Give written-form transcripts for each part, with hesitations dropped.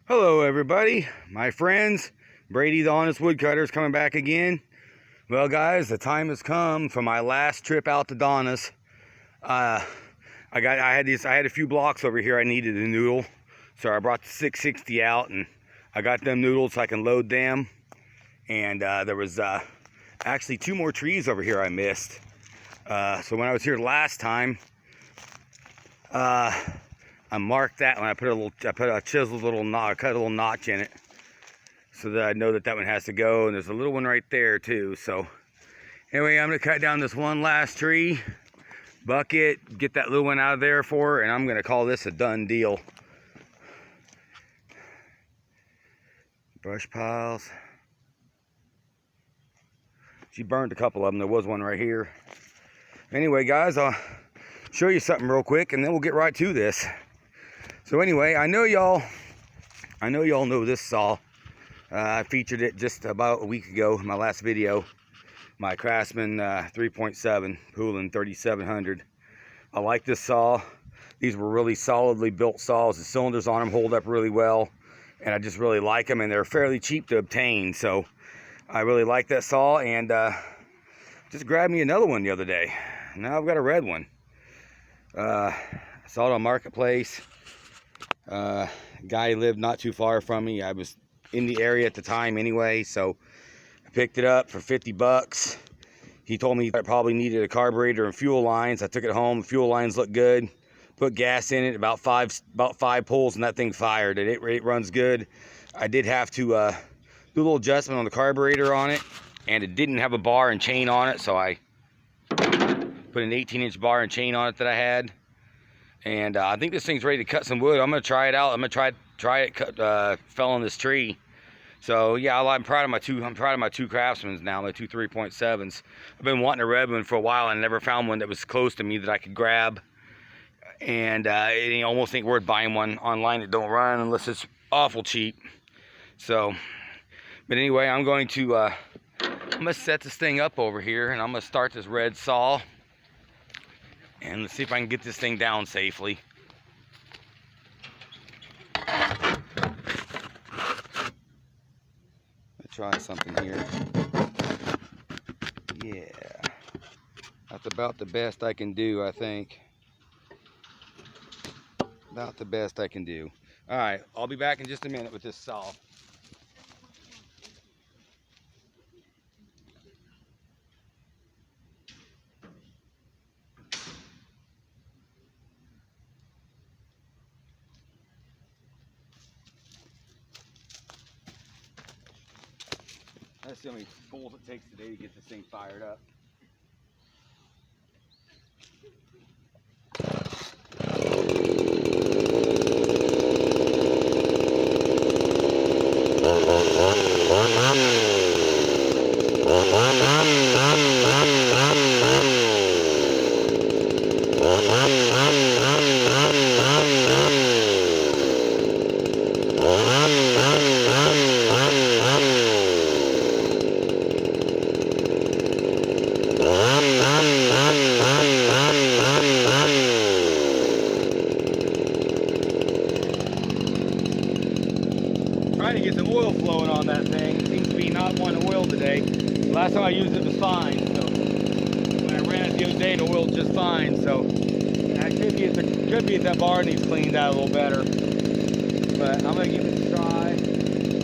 Hello everybody, my friends. Brady the Honest Woodcutter is coming back again. Well guys, the time has come for my last trip out to Donna's. I had a few blocks over here I needed a noodle. So I brought the 660 out and I got them noodles so I can load them. And there was actually 2 more trees over here I missed. So when I was here last time, I marked that one. I cut a little notch in it, so that I know that that one has to go. And there's a little one right there too. So anyway, I'm gonna cut down this one last tree, bucket, get that little one out of there for her, and I'm gonna call this a done deal. Brush piles. She burned a couple of them. There was one right here. Anyway, guys, I'll show you something real quick, and then we'll get right to this. So anyway, I know y'all know this saw. I featured it just about a week ago in my last video. My Craftsman 3.7 Poulan 3700. I like this saw. These were really solidly built saws. The cylinders on them hold up really well, and I just really like them, and they're fairly cheap to obtain. So I really like that saw, and just grabbed me another one the other day. Now I've got a red one. I saw it on Marketplace. Guy lived not too far from me. I was in the area at the time anyway, so I picked it up for 50 bucks. He told me I probably needed a carburetor and fuel lines. I took it home. The fuel lines looked good. Put gas in it, about five pulls, and that thing fired. And it runs good. I did have to do a little adjustment on the carburetor on it, and it didn't have a bar and chain on it, so I put an 18-inch bar and chain on it that I had. And I think this thing's ready to cut some wood. I'm gonna try it out. I'm gonna try it. Fell on this tree. So yeah, I'm proud of my two. I'm proud of my 2 Craftsmans now. My 2 3.7s. I've been wanting a red one for a while, and I never found one that was close to me that I could grab. And it almost ain't worth buying one online that don't run unless it's awful cheap. So, but anyway, I'm gonna set this thing up over here, and I'm gonna start this red saw. And let's see if I can get this thing down safely. Let's try something here. Yeah. That's about the best I can do, I think. About the best I can do. Alright, I'll be back in just a minute with this saw. Let's see how many pulls it takes today to get this thing fired up. Trying to get the oil flowing on that thing. It seems to be not wanting oil today. Last time I used it was fine. So when I ran it the other day, the oil was just fine. So it could be that bar needs cleaned out a little better. But I'm gonna give it a try.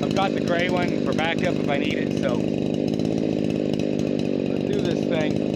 I've got the gray one for backup if I need it. So let's do this thing.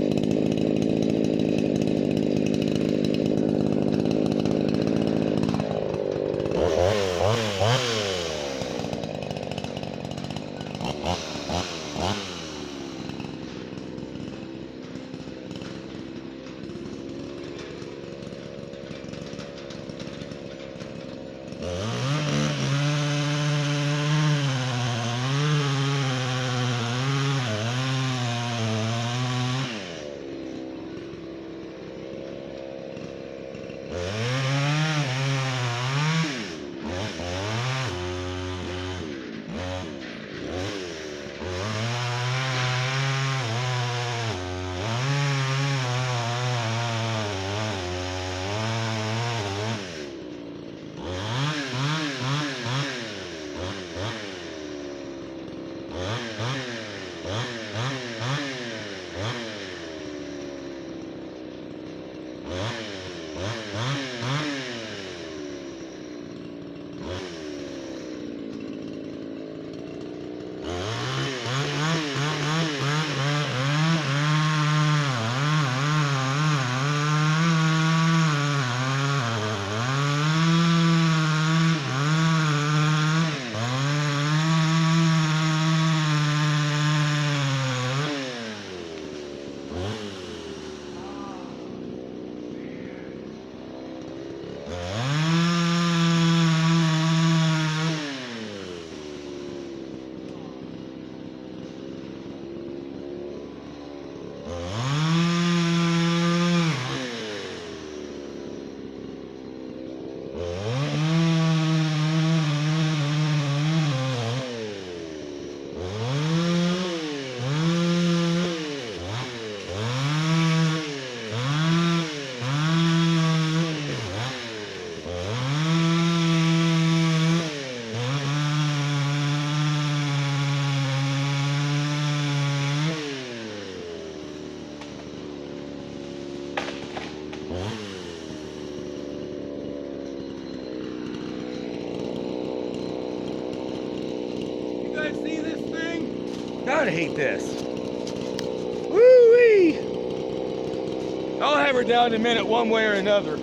guys see this thing? God, I hate this. Woo-wee! I'll have her down in a minute one way or another.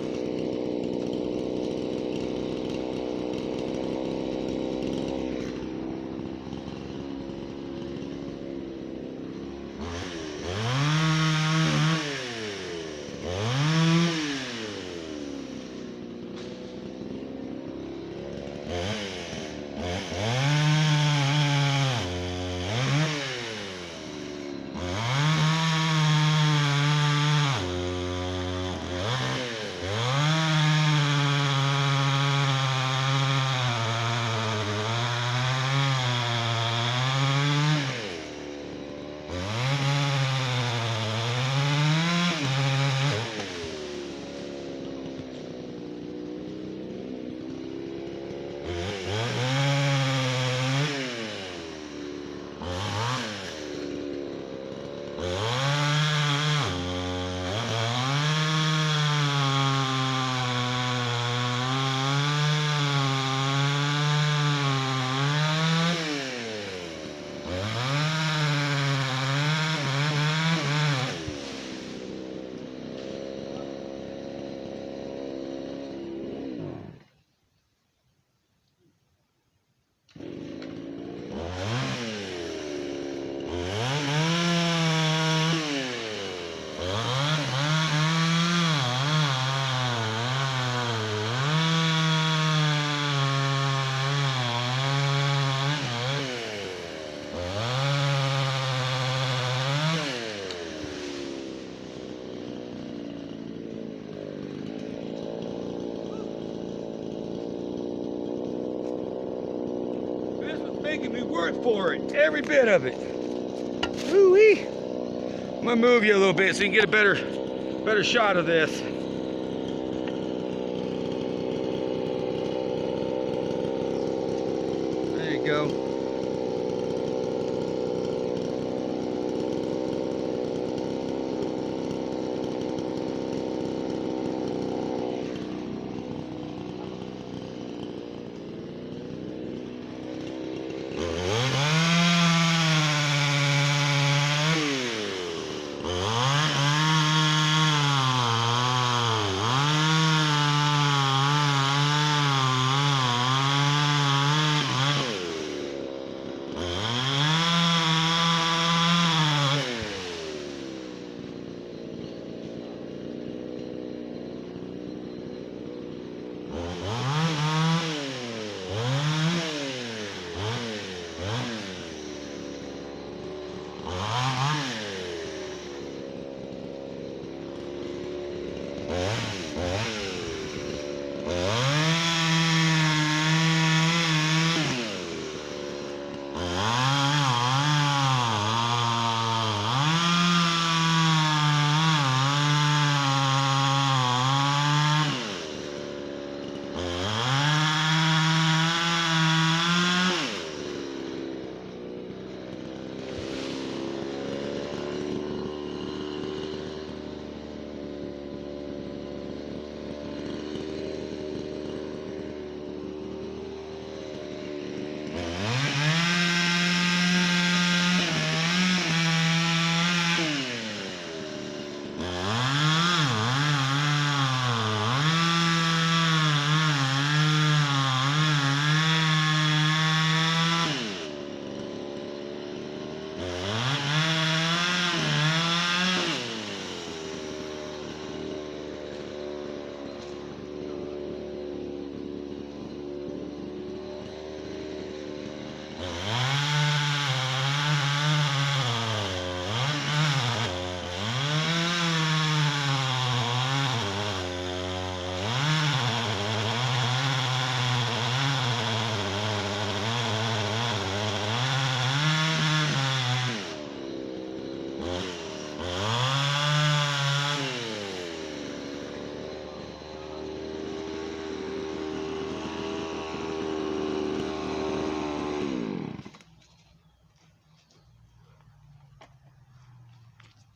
Making me work for it, every bit of it. Ooh-wee. I'm gonna move you a little bit so you can get a better shot of this. There you go.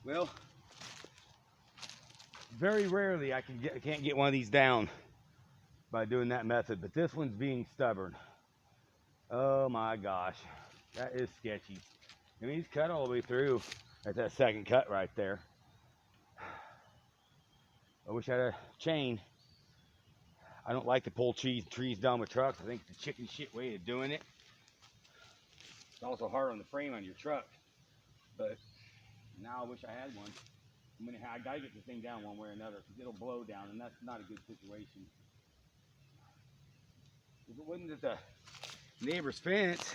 Well, very rarely I can't get one of these down by doing that method, but this one's being stubborn. Oh my gosh. That is sketchy. I mean, he's cut all the way through at that second cut right there. I wish I had a chain. I don't like to pull trees down with trucks. I think it's a chicken shit way of doing it. It's also hard on the frame on your truck. But now I wish I had one. I gotta get this thing down one way or another because it'll blow down, and that's not a good situation. If it wasn't that the neighbor's fence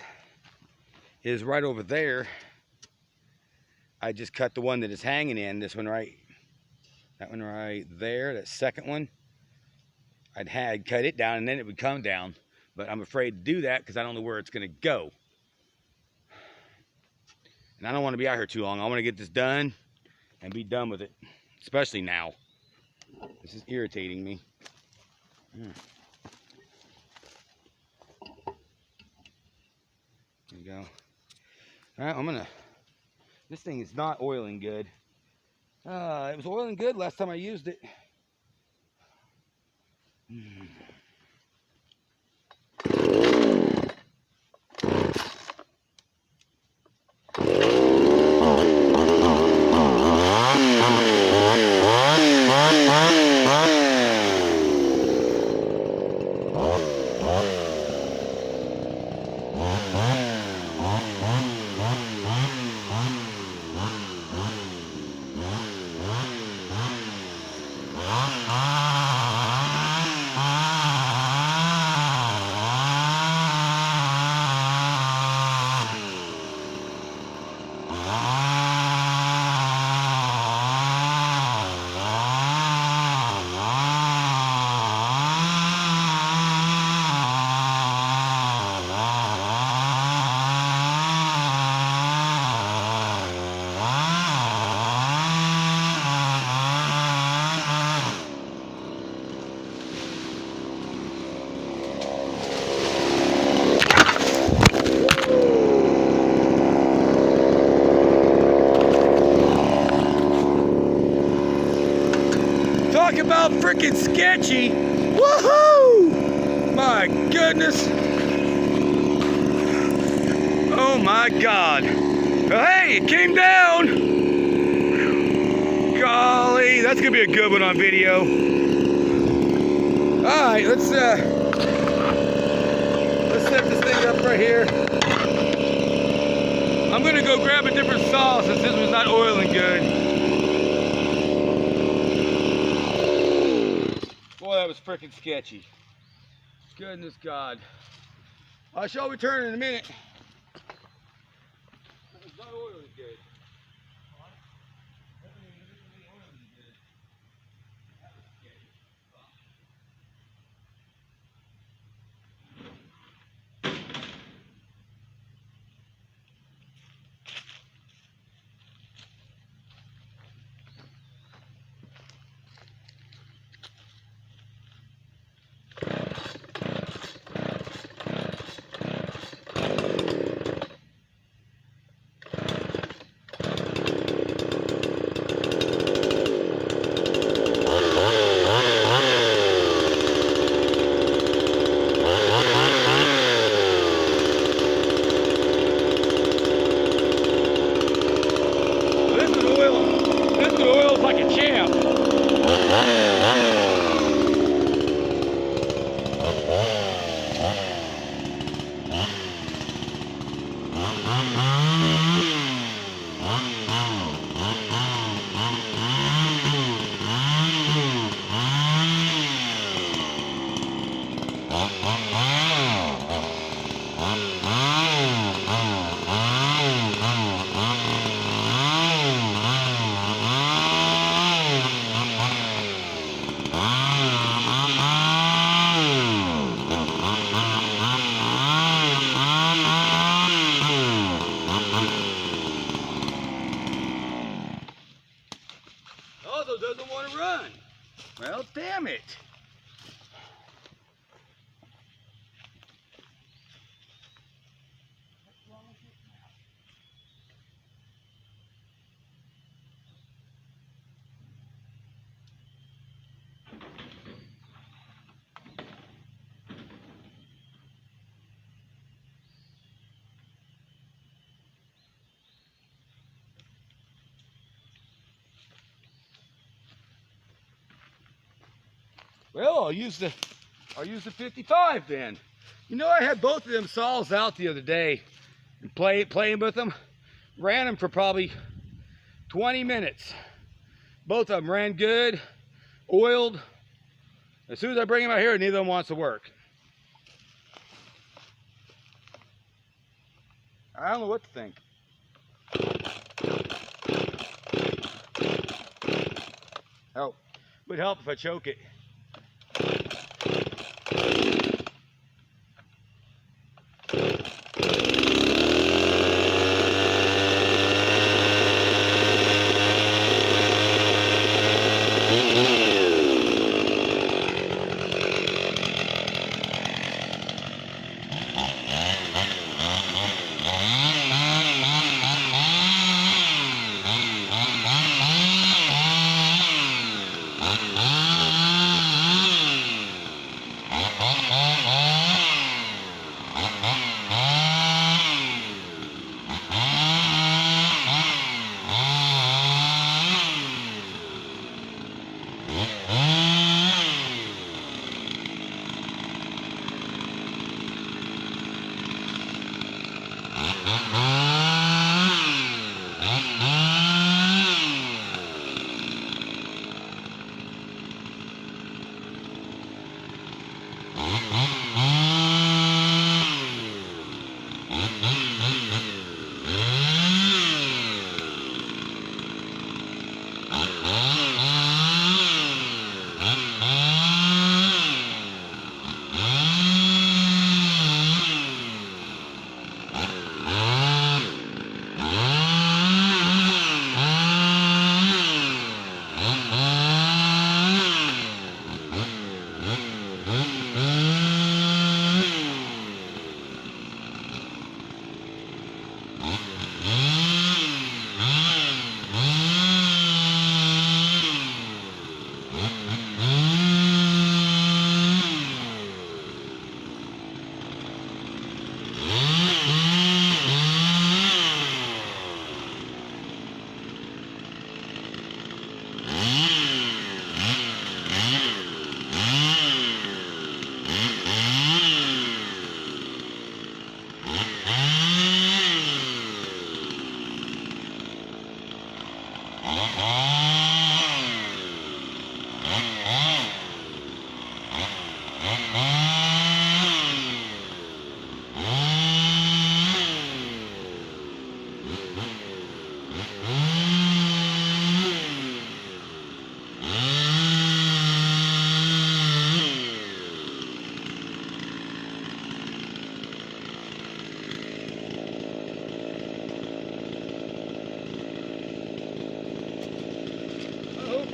is right over there, I just cut the one that is hanging in, this one right, that one right there, that second one. I'd cut it down and then it would come down, but I'm afraid to do that because I don't know where it's gonna go. And I don't want to be out here too long. I want to get this done and be done with it, especially now. This is irritating me. There you go. All right, this thing is not oiling good. It was oiling good last time I used it. Talk about freaking sketchy. Woohoo! My goodness. Oh my God. Hey, it came down. Golly, that's gonna be a good one on video. All right, let's set this thing up right here. I'm gonna go grab a different saw since this was not oiling good. Boy, that was freaking sketchy. Goodness God. I shall return in a minute. That was not oiling good. Well, I'll use the 55 then. You know, I had both of them saws out the other day and playing with them. Ran them for probably 20 minutes. Both of them ran good, oiled. As soon as I bring them out here, neither of them wants to work. I don't know what to think. Oh, would help if I choke it.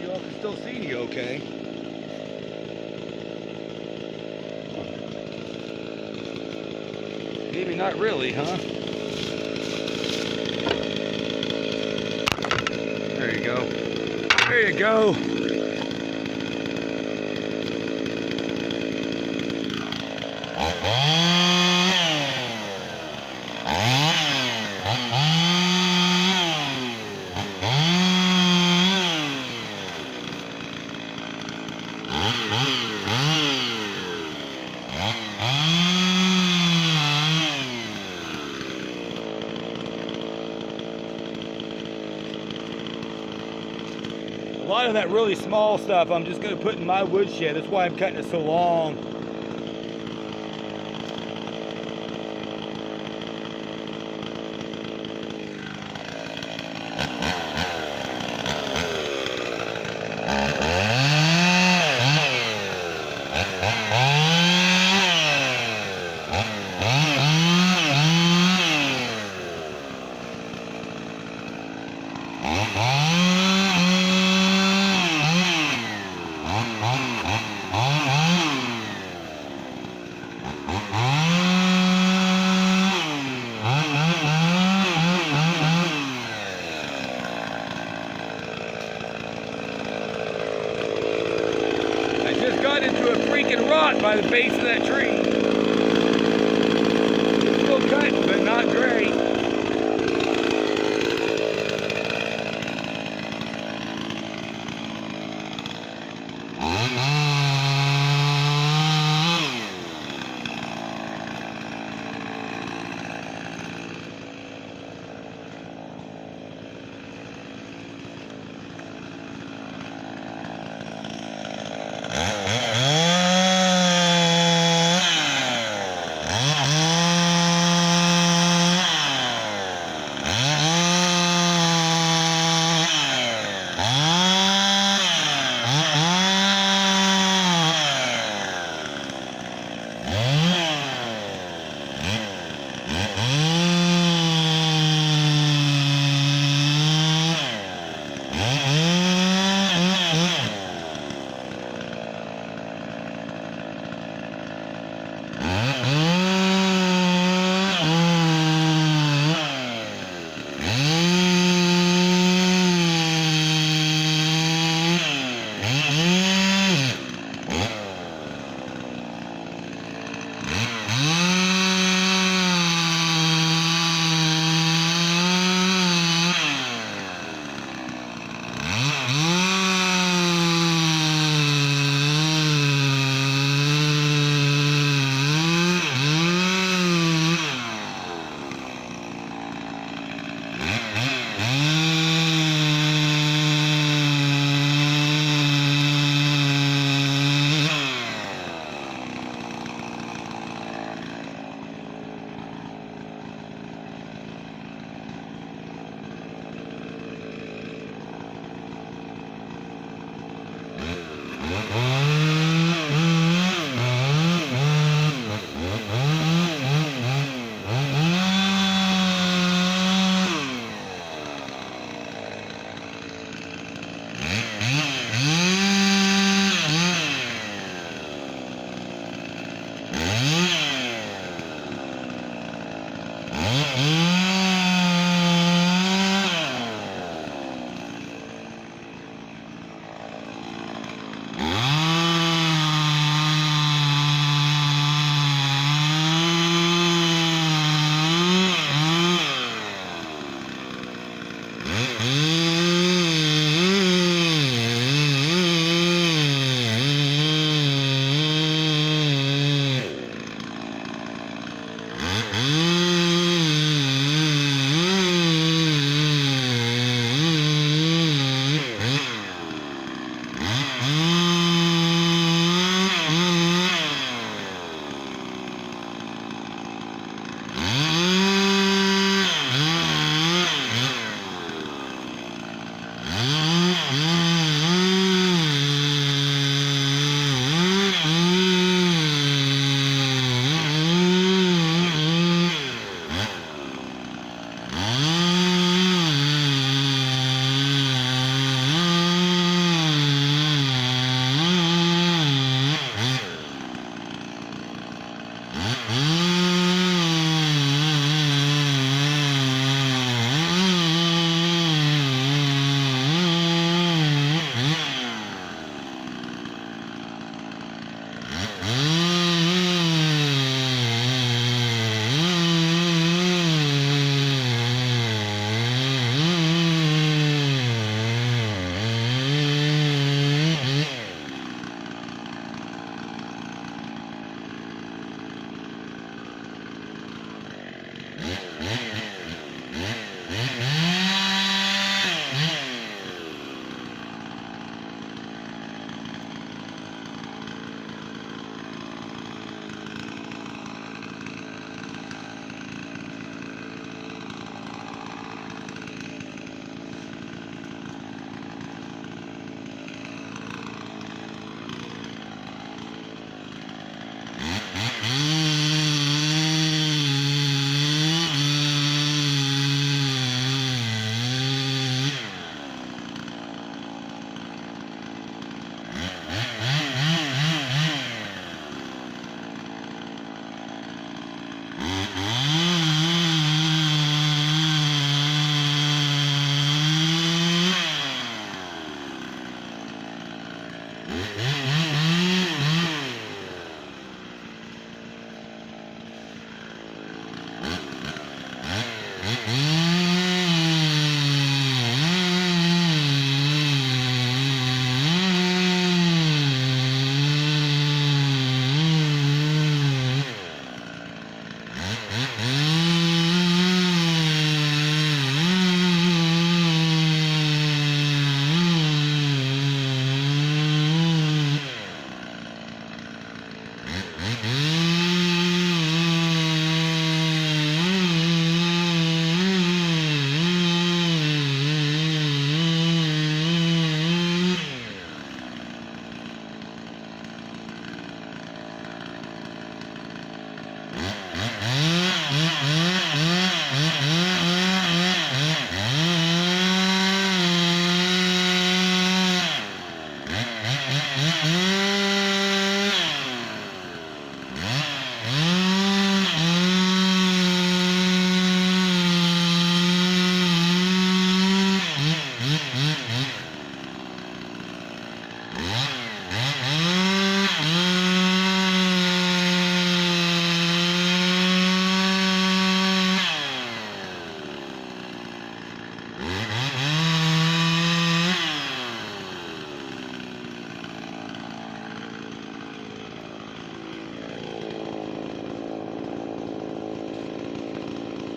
Y'all can still see me okay. Maybe not really, huh? There you go. There you go. A lot of that really small stuff I'm just going to put in my woodshed. That's why I'm cutting it so long. Got into a freaking rot by the base of that tree. It's still cutting, but not great.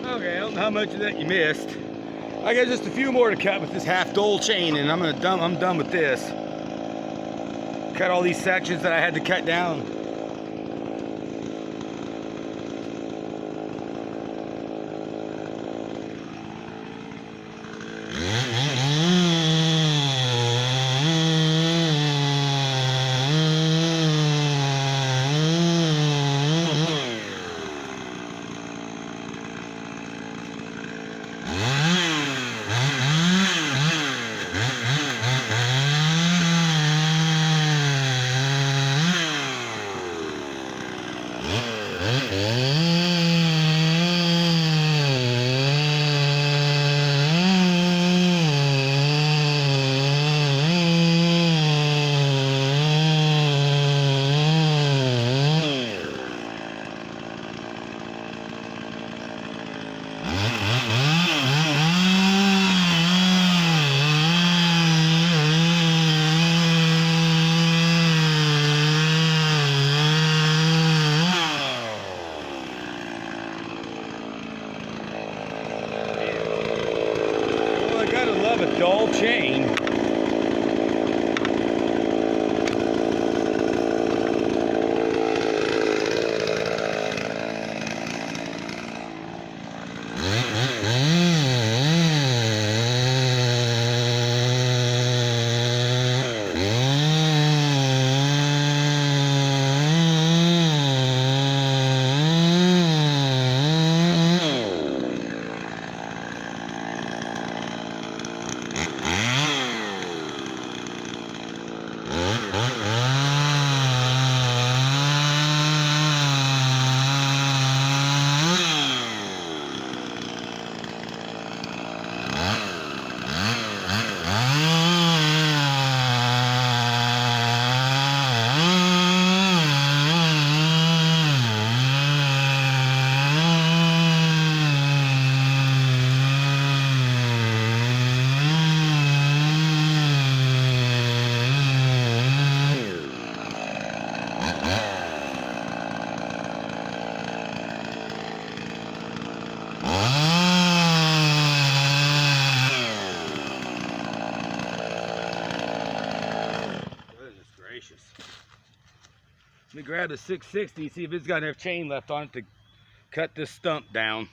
Okay, I don't know how much of that you missed. I got just a few more to cut with this half dole chain, and I'm done with this. Cut all these sections that I had to cut down. A dull chain. grab the 660, see if it's got enough chain left on it to cut this stump down.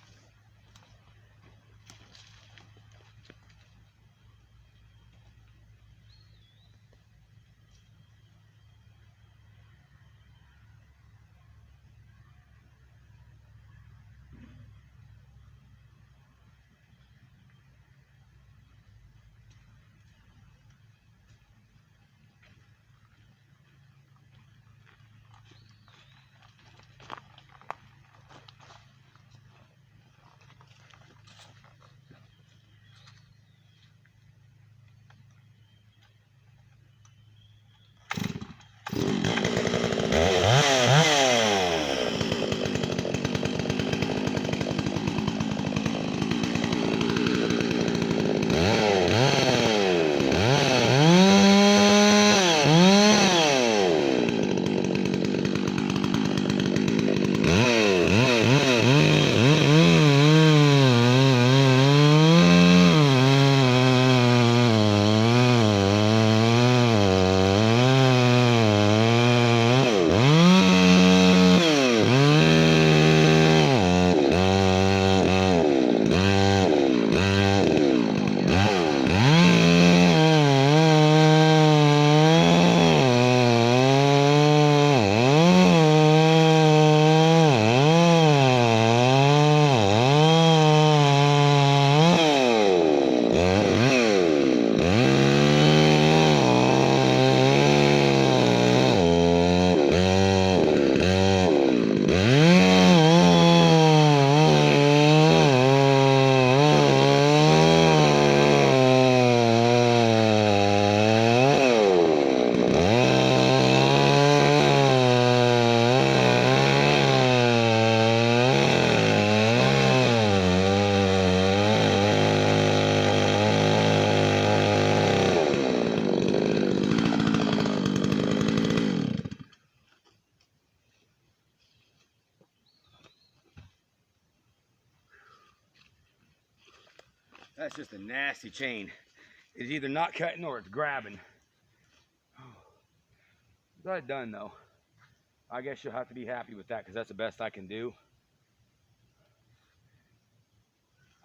That's just a nasty chain. It's either not cutting or it's grabbing. Got it done though. I guess you'll have to be happy with that because that's the best I can do.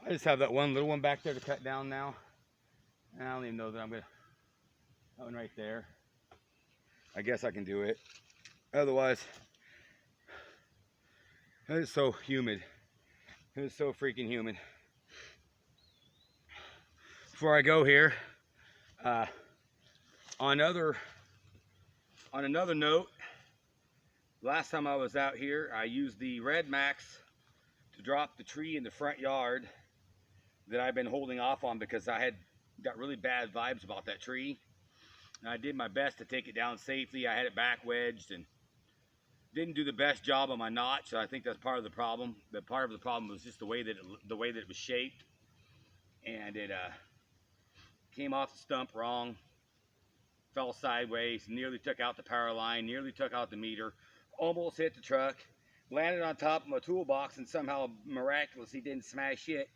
I just have that one little one back there to cut down now. And I don't even know that I'm gonna, that one right there. I guess I can do it. Otherwise, it is so humid. It is so freaking humid. Before I go here, on another note, last time I was out here, I used the Red Max to drop the tree in the front yard that I've been holding off on because I had got really bad vibes about that tree. And I did my best to take it down safely. I had it back wedged and didn't do the best job on my notch. So I think that's part of the problem. But part of the problem was just the way that it was shaped, and it came off the stump wrong, fell sideways, nearly took out the power line, nearly took out the meter, almost hit the truck, landed on top of my toolbox, and somehow miraculously didn't smash it.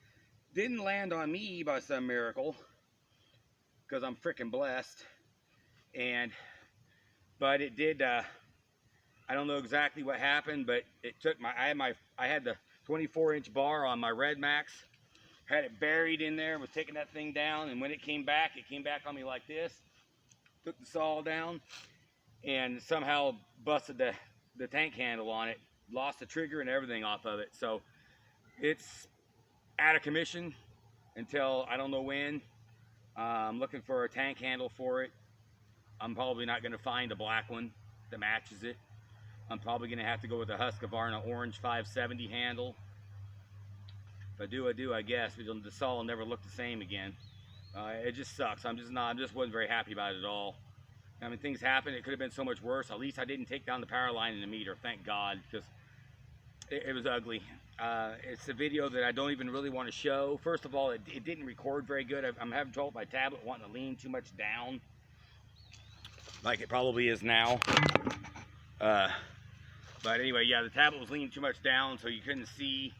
Didn't land on me by some miracle, because I'm freaking blessed. But it did. I don't know exactly what happened, but it took I had the 24-inch bar on my Red Max, had it buried in there, was taking that thing down, and when it came back on me like this. Took the saw down and somehow busted the tank handle on it, lost the trigger and everything off of it. So it's out of commission until I don't know when. I'm looking for a tank handle for it. I'm probably not going to find a black one that matches it. I'm probably going to have to go with a Husqvarna orange 570 handle. If I do, I guess. The saw will never look the same again. It just sucks. I just wasn't very happy about it at all. I mean, things happen. It could have been so much worse. At least I didn't take down the power line in the meter, thank God, because it was ugly. It's a video that I don't even really want to show. First of all, it didn't record very good. I'm having trouble with my tablet wanting to lean too much down, like it probably is now. But anyway, yeah, the tablet was leaning too much down, so you couldn't see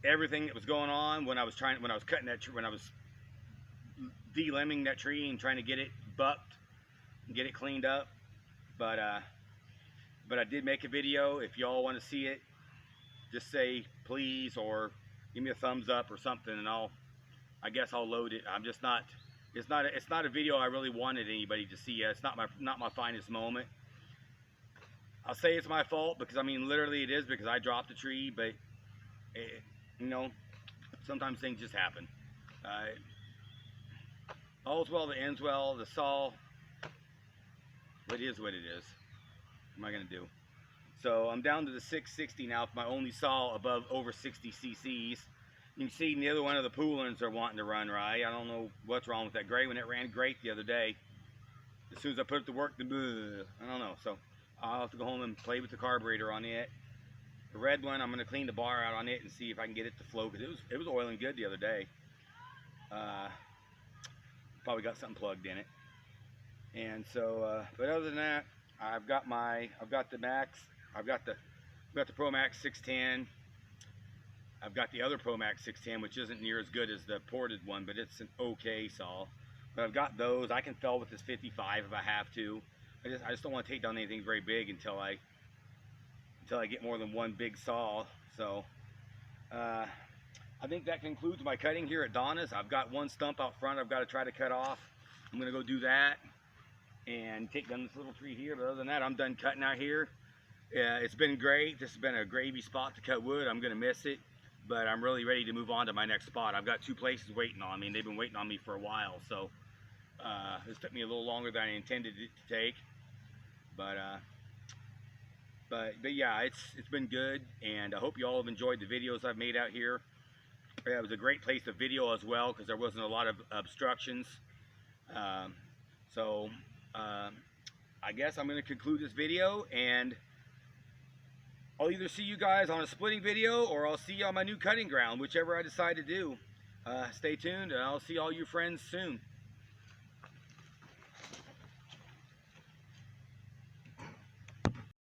everything that was going on when I was cutting that tree, when I was de-limbing that tree and trying to get it bucked and get it cleaned up. But But I did make a video. If y'all want to see it, just say please or give me a thumbs up or something, and I guess I'll load it. I'm just not. It's not a video I really wanted anybody to see. It's not my finest moment. I'll say it's my fault because I mean literally it is, because I dropped the tree. But you know, sometimes things just happen. All's well that ends well. The saw, it is what it is. What am I gonna do? So I'm down to the 660 now with my only saw above over 60 cc's. You can see neither one of the Poulins are wanting to run right. I don't know what's wrong with that gray one. It ran great the other day. As soon as I put it to work, I don't know. So I'll have to go home and play with the carburetor on it. The red one, I'm going to clean the bar out on it and see if I can get it to flow, because it was oiling good the other day. Probably got something plugged in it. And so, but other than that, I've got the Max. I've got the Pro Max 610. I've got the other Pro Max 610, which isn't near as good as the ported one, but it's an okay saw. But I've got those. I can fell with this 55 if I have to. I just don't want to take down anything very big until I get more than one big saw. So I think that concludes my cutting here at Donna's. I've got one stump out front I've got to try to cut off. I'm going to go do that and take down this little tree here. But other than that, I'm done cutting out here. It's been great. This has been a gravy spot to cut wood. I'm going to miss it, but I'm really ready to move on to my next spot. I've got 2 places waiting on me, and they've been waiting on me for a while. So this took me a little longer than I intended it to take. But yeah, it's been good, and I hope you all have enjoyed the videos I've made out here. It was a great place to video as well, because there wasn't a lot of obstructions. I guess I'm going to conclude this video, and I'll either see you guys on a splitting video, or I'll see you on my new cutting ground, whichever I decide to do. Stay tuned, and I'll see all you friends soon.